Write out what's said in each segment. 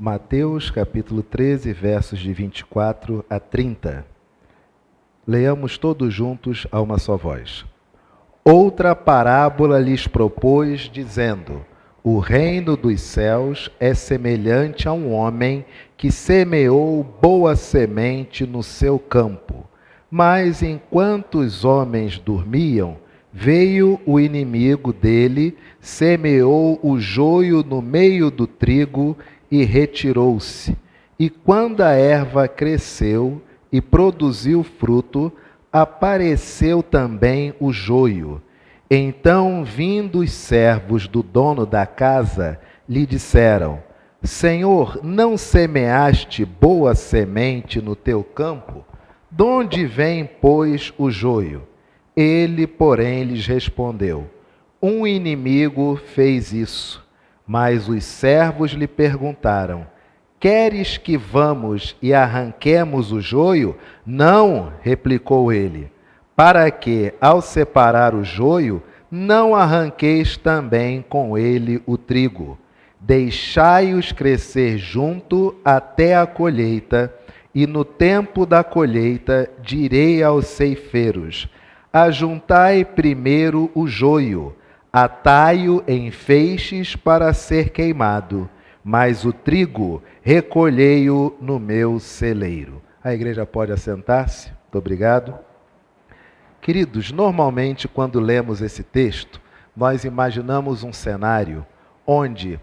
Mateus capítulo 13, versos de 24 a 30. Leamos todos juntos a uma só voz. Outra parábola lhes propôs, dizendo: o reino dos céus é semelhante a um homem que semeou boa semente no seu campo. Mas enquanto os homens dormiam, veio o inimigo dele, semeou o joio no meio do trigo e retirou-se. E quando a erva cresceu e produziu fruto, apareceu também o joio. Então, vindo os servos do dono da casa, lhe disseram: Senhor, não semeaste boa semente no teu campo? De onde vem, pois, o joio? Ele, porém, lhes respondeu: um inimigo fez isso. Mas os servos lhe perguntaram: queres que vamos e arranquemos o joio? Não, replicou ele, para que, ao separar o joio, não arranqueis também com ele o trigo. Deixai-os crescer junto até a colheita, e no tempo da colheita direi aos ceifeiros: ajuntai primeiro o joio, atai-o em feixes para ser queimado, mas o trigo recolhei-o no meu celeiro. A igreja pode assentar-se? Muito obrigado. Queridos, normalmente quando lemos esse texto, nós imaginamos um cenário onde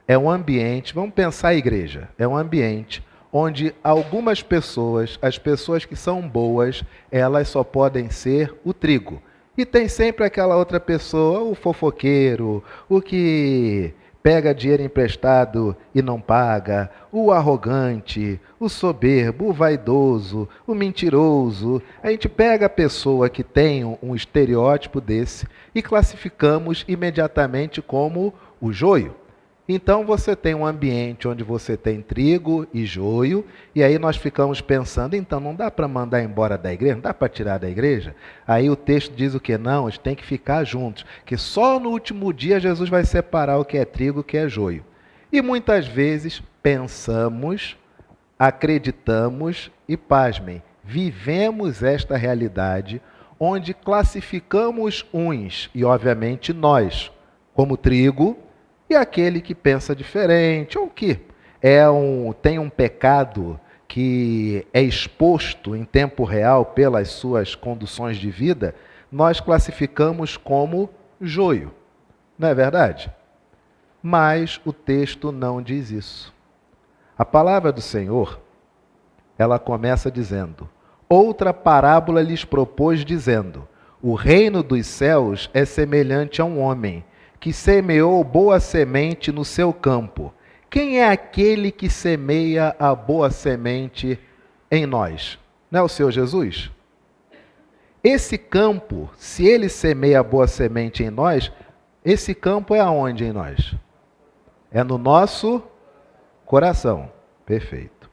é um ambiente, vamos pensar a igreja, é um ambiente onde algumas pessoas, as pessoas que são boas, elas só podem ser o trigo. E tem sempre aquela outra pessoa, o fofoqueiro, o que pega dinheiro emprestado e não paga, o arrogante, o soberbo, o vaidoso, o mentiroso. A gente pega a pessoa que tem um estereótipo desse e classificamos imediatamente como o joio. Então você tem um ambiente onde você tem trigo e joio, e aí nós ficamos pensando, então não dá para mandar embora da igreja, não dá para tirar da igreja? Aí o texto diz o que? Não, eles têm que ficar juntos, que só no último dia Jesus vai separar o que é trigo e o que é joio. E muitas vezes pensamos, acreditamos e, pasmem, vivemos esta realidade onde classificamos uns, e obviamente nós, como trigo, e aquele que pensa diferente, ou que tem um pecado que é exposto em tempo real pelas suas conduções de vida, nós classificamos como joio. Não é verdade? Mas o texto não diz isso. A palavra do Senhor, ela começa dizendo: outra parábola lhes propôs, dizendo: o reino dos céus é semelhante a um homem que semeou boa semente no seu campo. Quem é aquele que semeia a boa semente em nós? Não é o Senhor Jesus? Esse campo, se ele semeia a boa semente em nós, esse campo é aonde em nós? É no nosso coração. Perfeito.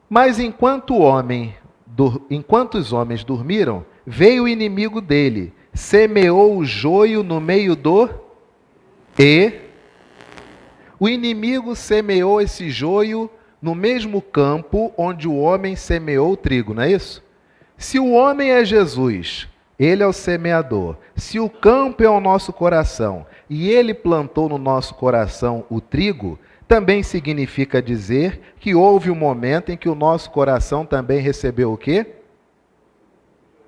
Mas enquanto os homens dormiram, veio o inimigo dele, semeou o joio no meio o inimigo semeou esse joio no mesmo campo onde o homem semeou o trigo, não é isso? Se o homem é Jesus, ele é o semeador. Se o campo é o nosso coração e ele plantou no nosso coração o trigo, também significa dizer que houve um momento em que o nosso coração também recebeu o quê?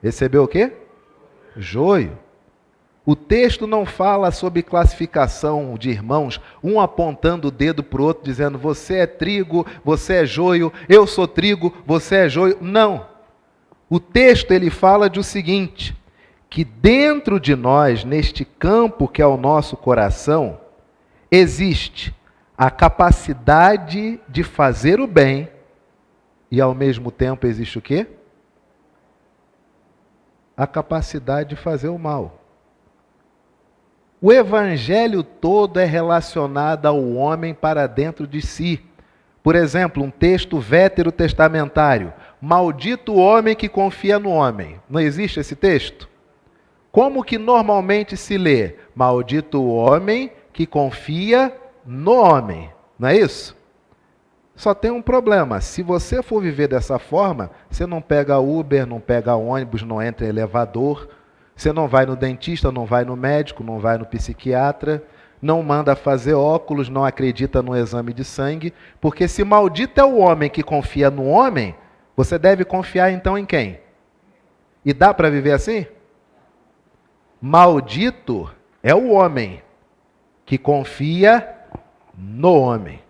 Recebeu o quê? Joio. O texto não fala sobre classificação de irmãos, um apontando o dedo para o outro, dizendo: você é trigo, você é joio, eu sou trigo, você é joio. Não. O texto ele fala de o seguinte, que dentro de nós, neste campo que é o nosso coração, existe a capacidade de fazer o bem e ao mesmo tempo existe o quê? A capacidade de fazer o mal. O evangelho todo é relacionado ao homem para dentro de si. Por exemplo, um texto veterotestamentário: maldito o homem que confia no homem. Não existe esse texto? Como que normalmente se lê? Maldito o homem que confia no homem. Não é isso? Só tem um problema. Se você for viver dessa forma, você não pega Uber, não pega ônibus, não entra em elevador, você não vai no dentista, não vai no médico, não vai no psiquiatra, não manda fazer óculos, não acredita no exame de sangue, porque se maldito é o homem que confia no homem, você deve confiar então em quem? E dá para viver assim? Maldito é o homem que confia no homem.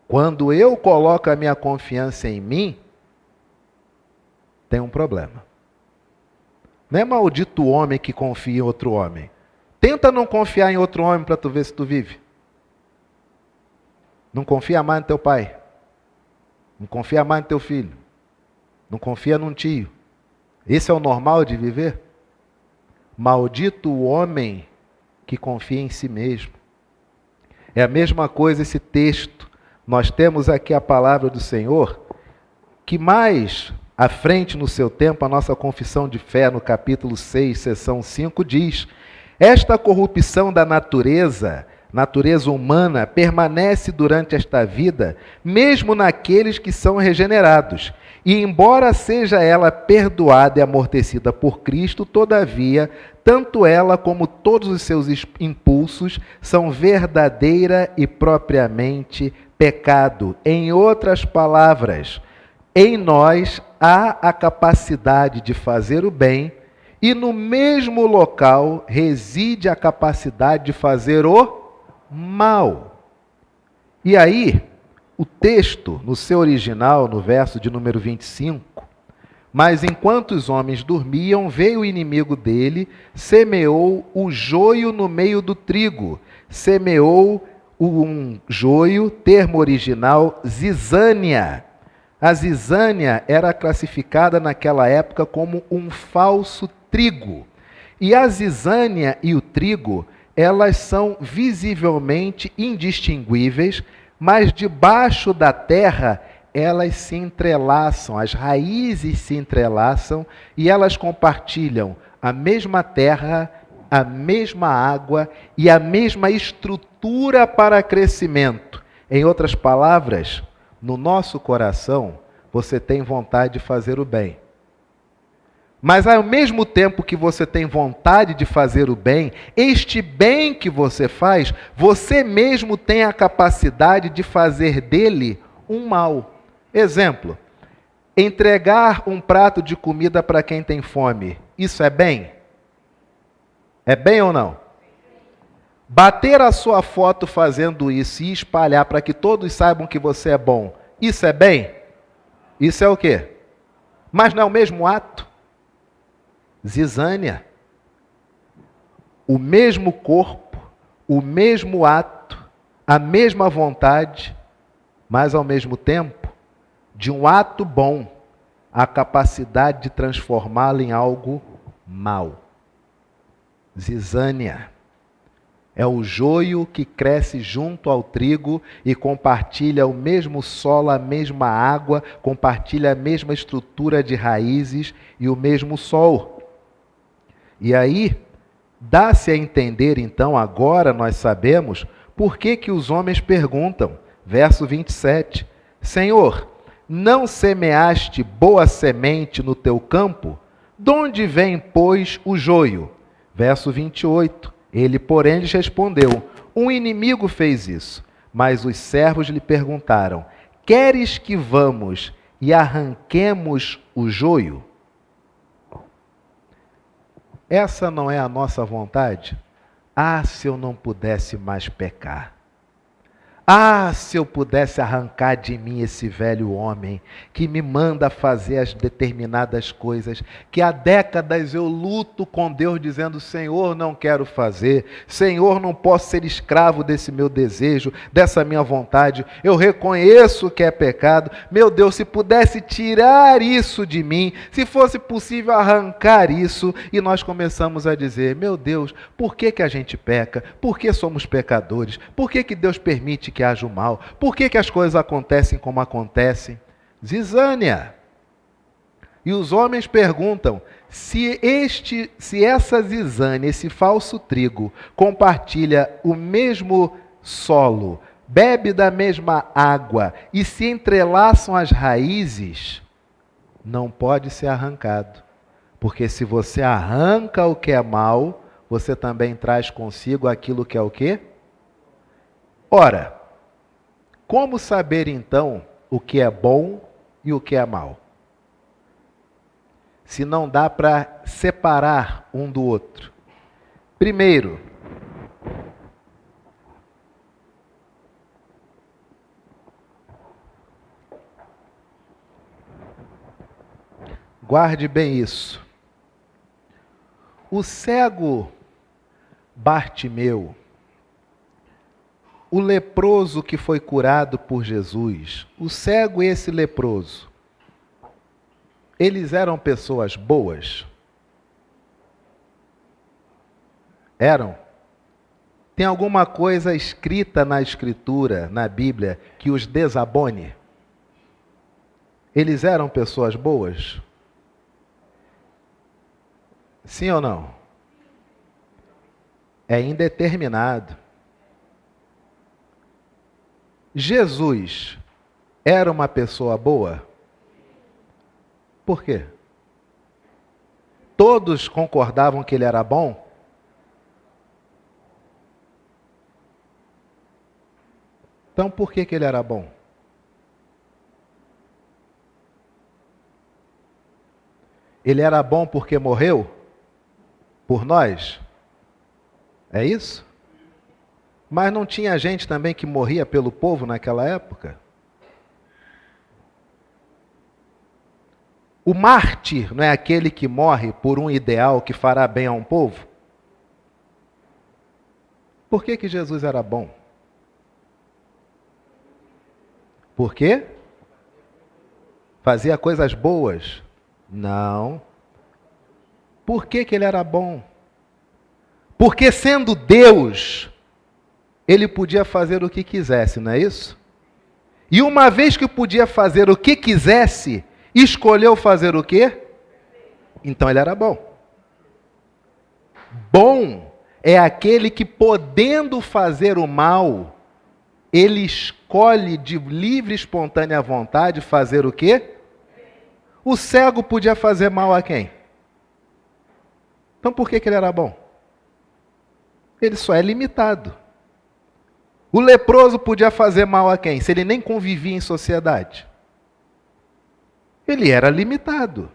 Quando eu coloco a minha confiança em mim, tem um problema. Não é maldito o homem que confia em outro homem. Tenta não confiar em outro homem para tu ver se tu vive. Não confia mais no teu pai. Não confia mais no teu filho. Não confia num tio. Esse é o normal de viver? Maldito o homem que confia em si mesmo. É a mesma coisa esse texto. Nós temos aqui a palavra do Senhor, que mais à frente no seu tempo, a nossa confissão de fé, no capítulo 6, seção 5, diz: esta corrupção da natureza humana, permanece durante esta vida, mesmo naqueles que são regenerados. E embora seja ela perdoada e amortecida por Cristo, todavia, tanto ela como todos os seus impulsos são verdadeira e propriamente pecado. Em outras palavras, em nós há a capacidade de fazer o bem, e no mesmo local reside a capacidade de fazer o mal. E aí, o texto, no seu original, no verso de número 25, mas enquanto os homens dormiam, veio o inimigo dele, semeou o joio no meio do trigo, semeou um joio, termo original, zizânia. A zizânia era classificada naquela época como um falso trigo. E a zizânia e o trigo, elas são visivelmente indistinguíveis, mas debaixo da terra elas se entrelaçam, as raízes se entrelaçam e elas compartilham a mesma terra, a mesma água e a mesma estrutura para crescimento. Em outras palavras, no nosso coração, você tem vontade de fazer o bem. Mas ao mesmo tempo que você tem vontade de fazer o bem, este bem que você faz, você mesmo tem a capacidade de fazer dele um mal. Exemplo, entregar um prato de comida para quem tem fome, isso é bem? É bem ou não? Bater a sua foto fazendo isso e espalhar para que todos saibam que você é bom, isso é bem? Isso é o quê? Mas não é o mesmo ato? Zizânia. O mesmo corpo, o mesmo ato, a mesma vontade, mas ao mesmo tempo, de um ato bom, a capacidade de transformá-lo em algo mal. Zizânia. É o joio que cresce junto ao trigo e compartilha o mesmo solo, a mesma água, compartilha a mesma estrutura de raízes e o mesmo sol. E aí, dá-se a entender, então, agora nós sabemos, por que os homens perguntam, verso 27, Senhor, não semeaste boa semente no teu campo? De onde vem, pois, o joio? Verso 28, ele, porém, lhes respondeu, um inimigo fez isso. Mas os servos lhe perguntaram, queres que vamos e arranquemos o joio? Essa não é a nossa vontade? Ah, se eu não pudesse mais pecar. Ah, se eu pudesse arrancar de mim esse velho homem que me manda fazer as determinadas coisas, que há décadas eu luto com Deus dizendo, Senhor, não quero fazer, Senhor, não posso ser escravo desse meu desejo, dessa minha vontade, eu reconheço que é pecado, meu Deus, se pudesse tirar isso de mim, se fosse possível arrancar isso, e nós começamos a dizer, meu Deus, por que a gente peca? Por que somos pecadores? Por que Deus permite que haja o mal? Por que as coisas acontecem como acontecem? Zizânia. E os homens perguntam, se essa zizânia, esse falso trigo, compartilha o mesmo solo, bebe da mesma água e se entrelaçam as raízes, não pode ser arrancado. Porque se você arranca o que é mal, você também traz consigo aquilo que é o quê? Ora, como saber então o que é bom e o que é mal? Se não dá para separar um do outro. Primeiro, guarde bem isso. O cego Bartimeu, o leproso que foi curado por Jesus, o cego e esse leproso, eles eram pessoas boas? Eram? Tem alguma coisa escrita na Escritura, na Bíblia, que os desabone? Eles eram pessoas boas? Sim ou não? É indeterminado. Jesus era uma pessoa boa? Por quê? Todos concordavam que ele era bom? Então por que ele era bom? Ele era bom porque morreu? Por nós? É isso? Mas não tinha gente também que morria pelo povo naquela época? O mártir não é aquele que morre por um ideal que fará bem a um povo? Por que Jesus era bom? Por quê? Fazia coisas boas? Não. Por que ele era bom? Porque sendo Deus, ele podia fazer o que quisesse, não é isso? E uma vez que podia fazer o que quisesse, escolheu fazer o quê? Então ele era bom. Bom é aquele que, podendo fazer o mal, ele escolhe de livre e espontânea vontade fazer o quê? O cego podia fazer mal a quem? Então por que ele era bom? Ele só é limitado. O leproso podia fazer mal a quem? Se ele nem convivia em sociedade. Ele era limitado.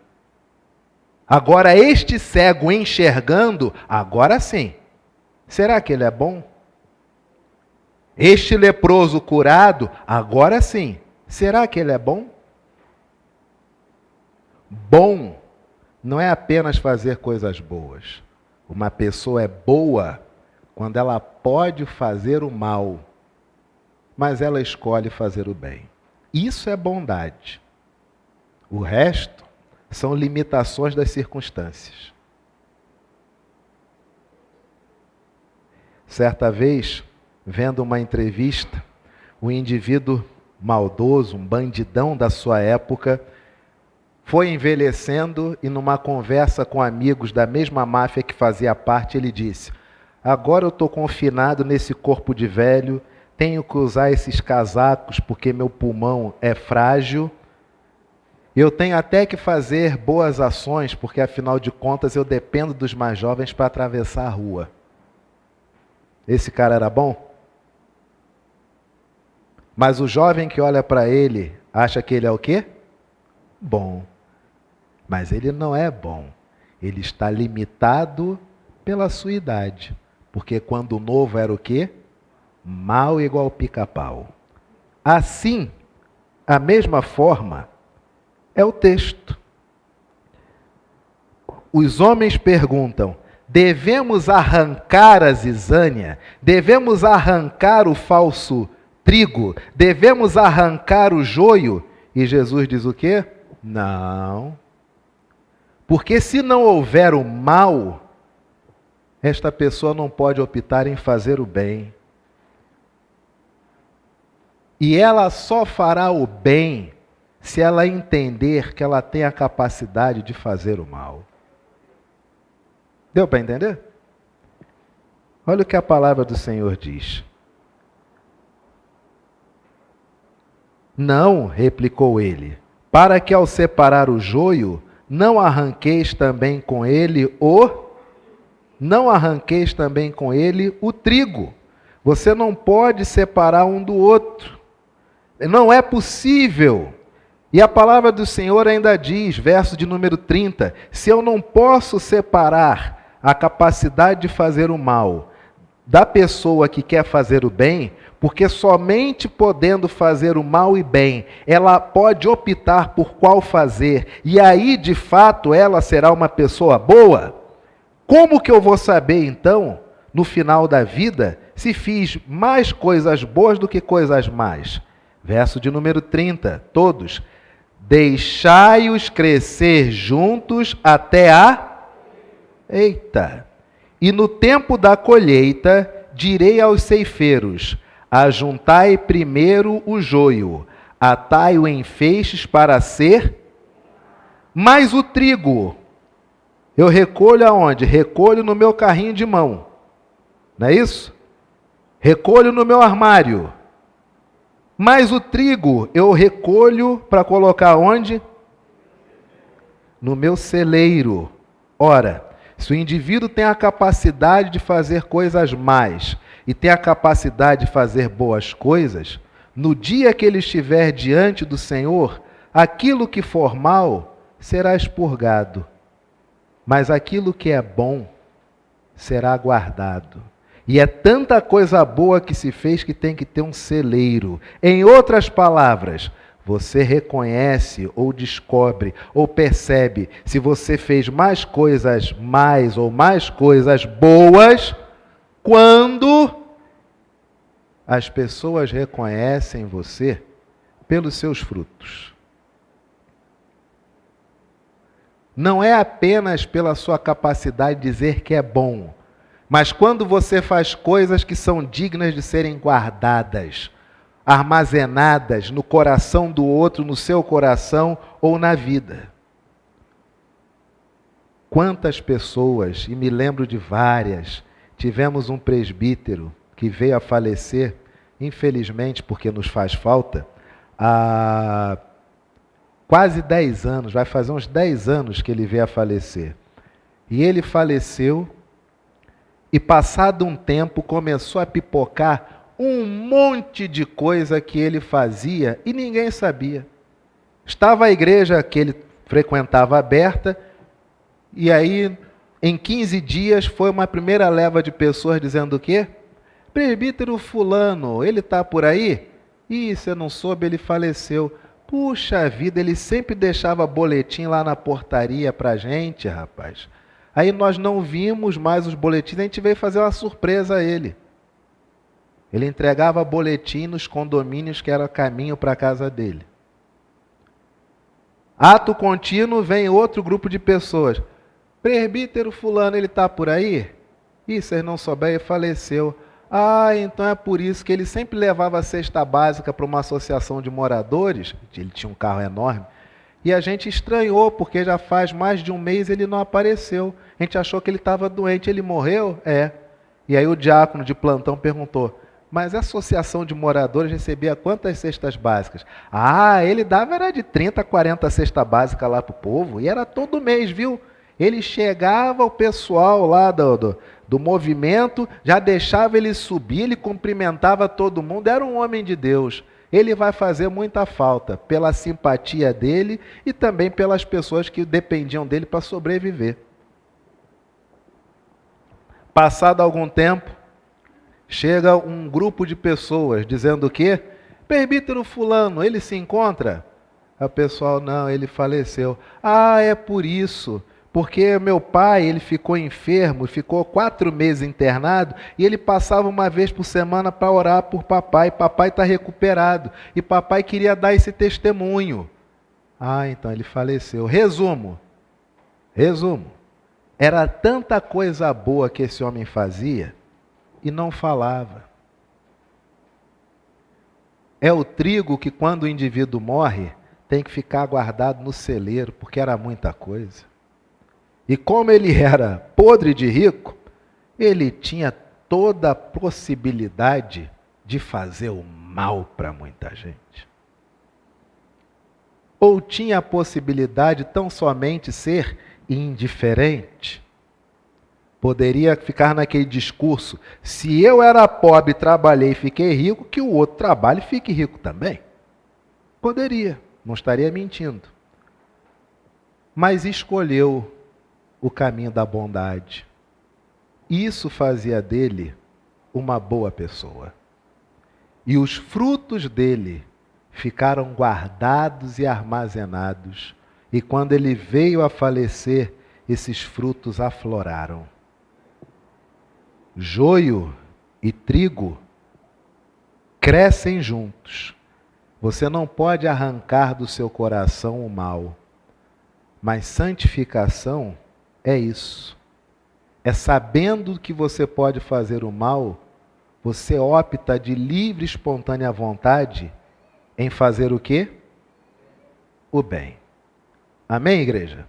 Agora este cego enxergando, agora sim. Será que ele é bom? Este leproso curado, agora sim. Será que ele é bom? Bom não é apenas fazer coisas boas. Uma pessoa é boa quando ela pode fazer o mal, mas ela escolhe fazer o bem. Isso é bondade. O resto são limitações das circunstâncias. Certa vez, vendo uma entrevista, um indivíduo maldoso, um bandidão da sua época, foi envelhecendo e numa conversa com amigos da mesma máfia que fazia parte, ele disse: agora eu estou confinado nesse corpo de velho, tenho que usar esses casacos porque meu pulmão é frágil, eu tenho até que fazer boas ações porque afinal de contas eu dependo dos mais jovens para atravessar a rua. Esse cara era bom? Mas o jovem que olha para ele acha que ele é o quê? Bom. Mas ele não é bom. Ele está limitado pela sua idade. Porque quando o novo era o quê? Mal igual pica-pau. Assim, a mesma forma, é o texto. Os homens perguntam: devemos arrancar a zizânia? Devemos arrancar o falso trigo? Devemos arrancar o joio? E Jesus diz o quê? Não. Porque se não houver o mal, esta pessoa não pode optar em fazer o bem. E ela só fará o bem se ela entender que ela tem a capacidade de fazer o mal. Deu para entender? Olha o que a palavra do Senhor diz. Não, replicou ele, para que ao separar o joio, não arranqueis também com ele o trigo. Você não pode separar um do outro. Não é possível. E a palavra do Senhor ainda diz, verso de número 30, se eu não posso separar a capacidade de fazer o mal da pessoa que quer fazer o bem, porque somente podendo fazer o mal e bem, ela pode optar por qual fazer, e aí de fato ela será uma pessoa boa, como que eu vou saber então, no final da vida, se fiz mais coisas boas do que coisas más? Verso de número 30, todos. Deixai-os crescer juntos até a... Eita! E no tempo da colheita, direi aos ceifeiros, ajuntai primeiro o joio, atai-o em feixes para ser... Mas o trigo, eu recolho aonde? Recolho no meu carrinho de mão. Não é isso? Recolho no meu armário. Mas o trigo eu recolho para colocar onde? No meu celeiro. Ora, se o indivíduo tem a capacidade de fazer coisas más e tem a capacidade de fazer boas coisas, no dia que ele estiver diante do Senhor, aquilo que for mal será expurgado, mas aquilo que é bom será guardado. E é tanta coisa boa que se fez que tem que ter um celeiro. Em outras palavras, você reconhece ou descobre ou percebe se você fez mais coisas mais ou mais coisas boas quando as pessoas reconhecem você pelos seus frutos. Não é apenas pela sua capacidade de dizer que é bom, mas quando você faz coisas que são dignas de serem guardadas, armazenadas no coração do outro, no seu coração ou na vida. Quantas pessoas, e me lembro de várias, tivemos um presbítero que veio a falecer, infelizmente, porque nos faz falta, há quase 10 anos, vai fazer uns 10 anos que ele veio a falecer. E ele faleceu, e passado um tempo começou a pipocar um monte de coisa que ele fazia e ninguém sabia. Estava a igreja que ele frequentava aberta, e aí, em 15 dias, foi uma primeira leva de pessoas dizendo o quê? Presbítero fulano, ele está por aí? Ih, você não soube, ele faleceu. Puxa vida, ele sempre deixava boletim lá na portaria pra gente, rapaz. Aí nós não vimos mais os boletins, a gente veio fazer uma surpresa a ele. Ele entregava boletim nos condomínios que era caminho para a casa dele. Ato contínuo, vem outro grupo de pessoas. Presbítero fulano, ele está por aí? Ih, vocês não souberem, ele faleceu. Ah, então é por isso que ele sempre levava a cesta básica para uma associação de moradores. Ele tinha um carro enorme. E a gente estranhou, porque já faz mais de um mês ele não apareceu. A gente achou que ele estava doente. Ele morreu? É. E aí o diácono de plantão perguntou, mas a associação de moradores recebia quantas cestas básicas? Ah, ele dava era de 30 a 40 cestas básicas lá para o povo, e era todo mês, viu? Ele chegava, o pessoal lá do movimento, já deixava ele subir, ele cumprimentava todo mundo, era um homem de Deus. Ele vai fazer muita falta pela simpatia dele e também pelas pessoas que dependiam dele para sobreviver. Passado algum tempo, chega um grupo de pessoas dizendo o quê? Presbítero fulano, ele se encontra? O pessoal, não, ele faleceu. Ah, é por isso. Porque meu pai, ele ficou enfermo, ficou 4 meses internado, e ele passava uma vez por semana para orar por papai. Papai está recuperado. E papai queria dar esse testemunho. Ah, então ele faleceu. Resumo. Era tanta coisa boa que esse homem fazia, e não falava. É o trigo que quando o indivíduo morre, tem que ficar guardado no celeiro, porque era muita coisa. E como ele era podre de rico, ele tinha toda a possibilidade de fazer o mal para muita gente. Ou tinha a possibilidade tão somente ser indiferente? Poderia ficar naquele discurso: se eu era pobre, trabalhei e fiquei rico, que o outro trabalhe e fique rico também. Poderia, não estaria mentindo. Mas escolheu o caminho da bondade. Isso fazia dele uma boa pessoa. E os frutos dele ficaram guardados e armazenados. E quando ele veio a falecer, esses frutos afloraram. Joio e trigo crescem juntos. Você não pode arrancar do seu coração o mal. Mas santificação é isso. É sabendo que você pode fazer o mal, você opta de livre e espontânea vontade em fazer o quê? O bem. Amém, igreja?